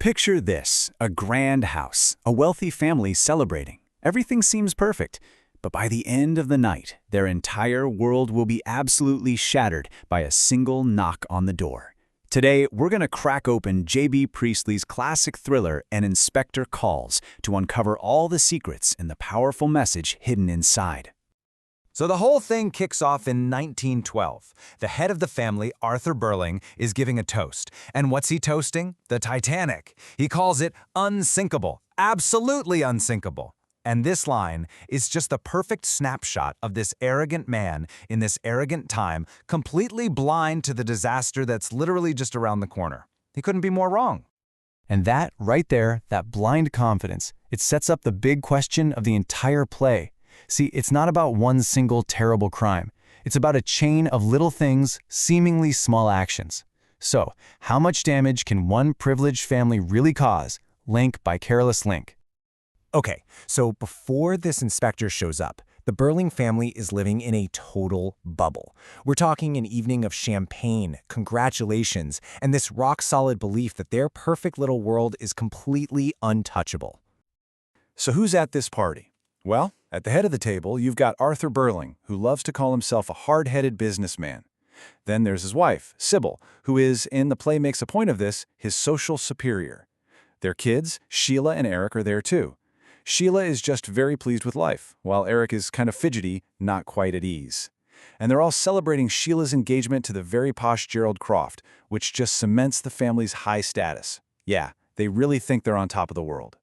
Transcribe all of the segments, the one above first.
Picture this, a grand house, a wealthy family celebrating. Everything seems perfect, but by the end of the night, their entire world will be absolutely shattered by a single knock on the door. Today, we're going to crack open J.B. Priestley's classic thriller An Inspector Calls to uncover all the secrets and the powerful message hidden inside. So the whole thing kicks off in 1912. The head of the family, Arthur Burling, is giving a toast. And what's he toasting? The Titanic. He calls it unsinkable, absolutely unsinkable. And this line is just the perfect snapshot of this arrogant man in this arrogant time, completely blind to the disaster that's literally just around the corner. He couldn't be more wrong. And that, right there, that blind confidence, it sets up the big question of the entire play. See, it's not about one single terrible crime. It's about a chain of little things, seemingly small actions. So, how much damage can one privileged family really cause? Link by Careless Link. Okay, so before this inspector shows up, the Burling family is living in a total bubble. We're talking an evening of champagne, congratulations, and this rock-solid belief that their perfect little world is completely untouchable. So who's at this party? Well, at the head of the table, you've got Arthur Burling, who loves to call himself a hard-headed businessman. Then there's his wife, Sybil, who is, and the play makes a point of this, his social superior. Their kids, Sheila and Eric, are there too. Sheila is just very pleased with life, while Eric is kind of fidgety, not quite at ease. And they're all celebrating Sheila's engagement to the very posh Gerald Croft, which just cements the family's high status. Yeah, they really think they're on top of the world.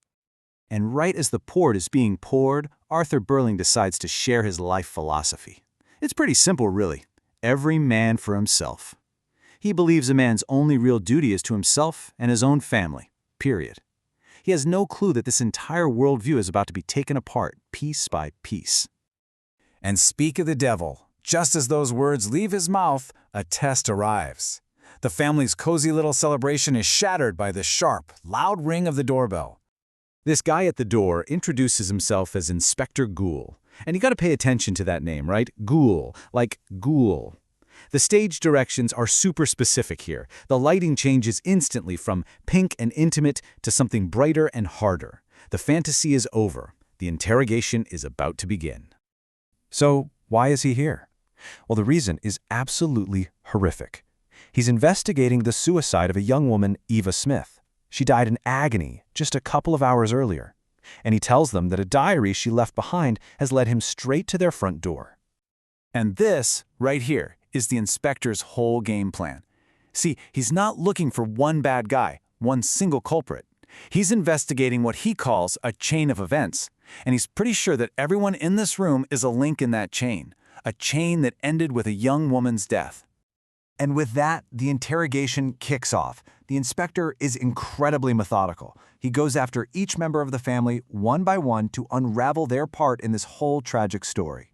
And right as the port is being poured, Arthur Burling decides to share his life philosophy. It's pretty simple, really. Every man for himself. He believes a man's only real duty is to himself and his own family, period. He has no clue that this entire worldview is about to be taken apart, piece by piece. And speak of the devil, just as those words leave his mouth, a test arrives. The family's cozy little celebration is shattered by the sharp, loud ring of the doorbell. This guy at the door introduces himself as Inspector Ghoul. And you got to pay attention to that name, right? Ghoul, like ghoul. The stage directions are super specific here. The lighting changes instantly from pink and intimate to something brighter and harder. The fantasy is over. The interrogation is about to begin. So, why is he here? Well, the reason is absolutely horrific. He's investigating the suicide of a young woman, Eva Smith. She died in agony just a couple of hours earlier. And he tells them that a diary she left behind has led him straight to their front door. And this, right here, is the inspector's whole game plan. See, he's not looking for one bad guy, one single culprit. He's investigating what he calls a chain of events. And he's pretty sure that everyone in this room is a link in that chain, a chain that ended with a young woman's death. And with that, the interrogation kicks off. The inspector is incredibly methodical. He goes after each member of the family one by one to unravel their part in this whole tragic story.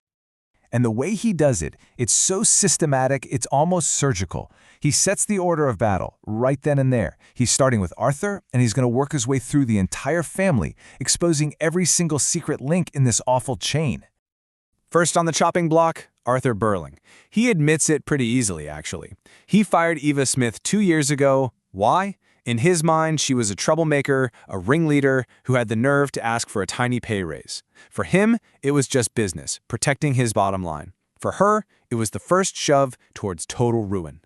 And the way he does it, it's so systematic, it's almost surgical. He sets the order of battle right then and there. He's starting with Arthur, and he's going to work his way through the entire family, exposing every single secret link in this awful chain. First on the chopping block, Arthur Burling. He admits it pretty easily, actually. He fired Eva Smith 2 years ago. Why? In his mind, she was a troublemaker, a ringleader who had the nerve to ask for a tiny pay raise. For him, it was just business, protecting his bottom line. For her, it was the first shove towards total ruin.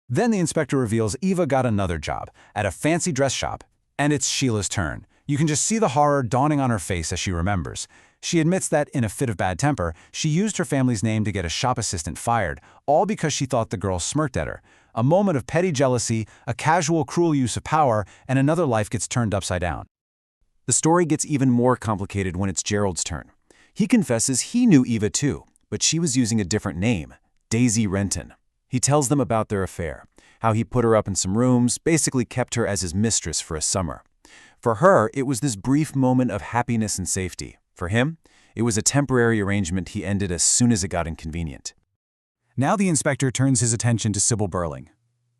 Then the inspector reveals Eva got another job at a fancy dress shop, and it's Sheila's turn. You can just see the horror dawning on her face as she remembers. She admits that, in a fit of bad temper, she used her family's name to get a shop assistant fired, all because she thought the girl smirked at her. A moment of petty jealousy, a casual, cruel use of power, and another life gets turned upside down. The story gets even more complicated when it's Gerald's turn. He confesses he knew Eva too, but she was using a different name, Daisy Renton. He tells them about their affair, how he put her up in some rooms, basically kept her as his mistress for a summer. For her, it was this brief moment of happiness and safety. For him, it was a temporary arrangement he ended as soon as it got inconvenient. Now the inspector turns his attention to Sybil Burling.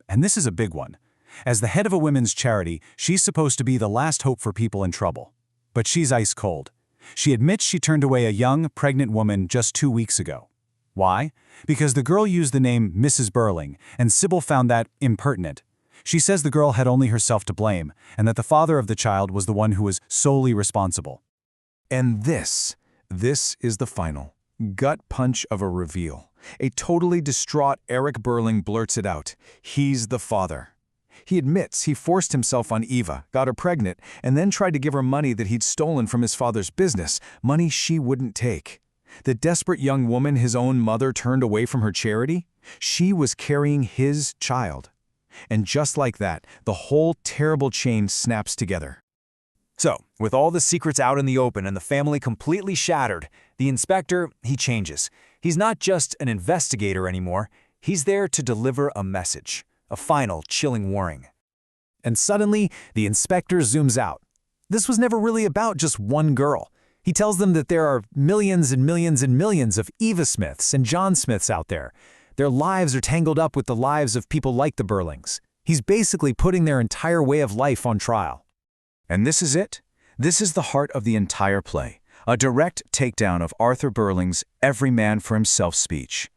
And this is a big one. As the head of a women's charity, she's supposed to be the last hope for people in trouble. But she's ice cold. She admits she turned away a young, pregnant woman just 2 weeks ago. Why? Because the girl used the name Mrs. Burling, and Sybil found that impertinent. She says the girl had only herself to blame, and that the father of the child was the one who was solely responsible. And this is the final gut punch of a reveal. A totally distraught Eric Berling blurts it out. He's the father. He admits he forced himself on Eva, got her pregnant, and then tried to give her money that he'd stolen from his father's business, money she wouldn't take. The desperate young woman his own mother turned away from her charity? She was carrying his child. And just like that, the whole terrible chain snaps together. So, with all the secrets out in the open and the family completely shattered, the inspector, he changes. He's not just an investigator anymore. He's there to deliver a message, a final, chilling warning. And suddenly, the inspector zooms out. This was never really about just one girl. He tells them that there are millions and millions and millions of Eva Smiths and John Smiths out there. Their lives are tangled up with the lives of people like the Berlings. He's basically putting their entire way of life on trial. And this is it. This is the heart of the entire play, a direct takedown of Arthur Berling's every man for himself speech.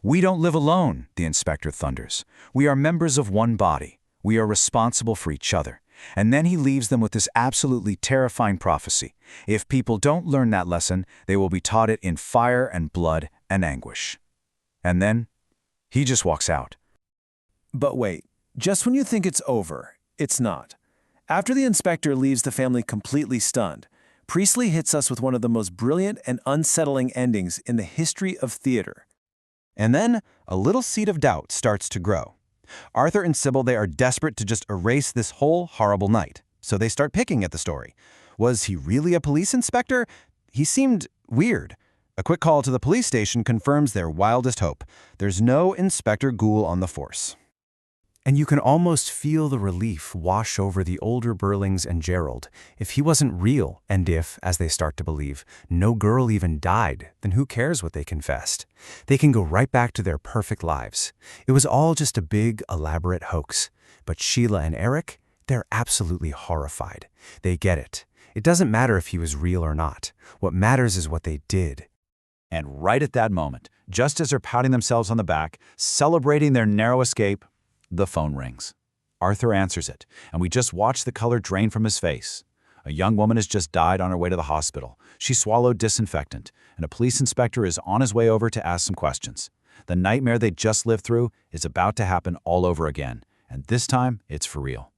We don't live alone, the inspector thunders. We are members of one body. We are responsible for each other. And then he leaves them with this absolutely terrifying prophecy. If people don't learn that lesson, they will be taught it in fire and blood and anguish. And then he just walks out. But wait, just when you think it's over, it's not. After the inspector leaves the family completely stunned, Priestley hits us with one of the most brilliant and unsettling endings in the history of theater. And then a little seed of doubt starts to grow. Arthur and Sybil, they are desperate to just erase this whole horrible night, so they start picking at the story. Was he really a police inspector? He seemed weird. A quick call to the police station confirms their wildest hope. There's no Inspector Gould on the force. And you can almost feel the relief wash over the older Berlings and Gerald. If he wasn't real, and if, as they start to believe, no girl even died, then who cares what they confessed? They can go right back to their perfect lives. It was all just a big, elaborate hoax. But Sheila and Eric, they're absolutely horrified. They get it. It doesn't matter if he was real or not. What matters is what they did. And right at that moment, just as they're patting themselves on the back, celebrating their narrow escape, the phone rings. Arthur answers it, and we just watch the color drain from his face. A young woman has just died on her way to the hospital. She swallowed disinfectant, and a police inspector is on his way over to ask some questions. The nightmare they just lived through is about to happen all over again, and this time it's for real.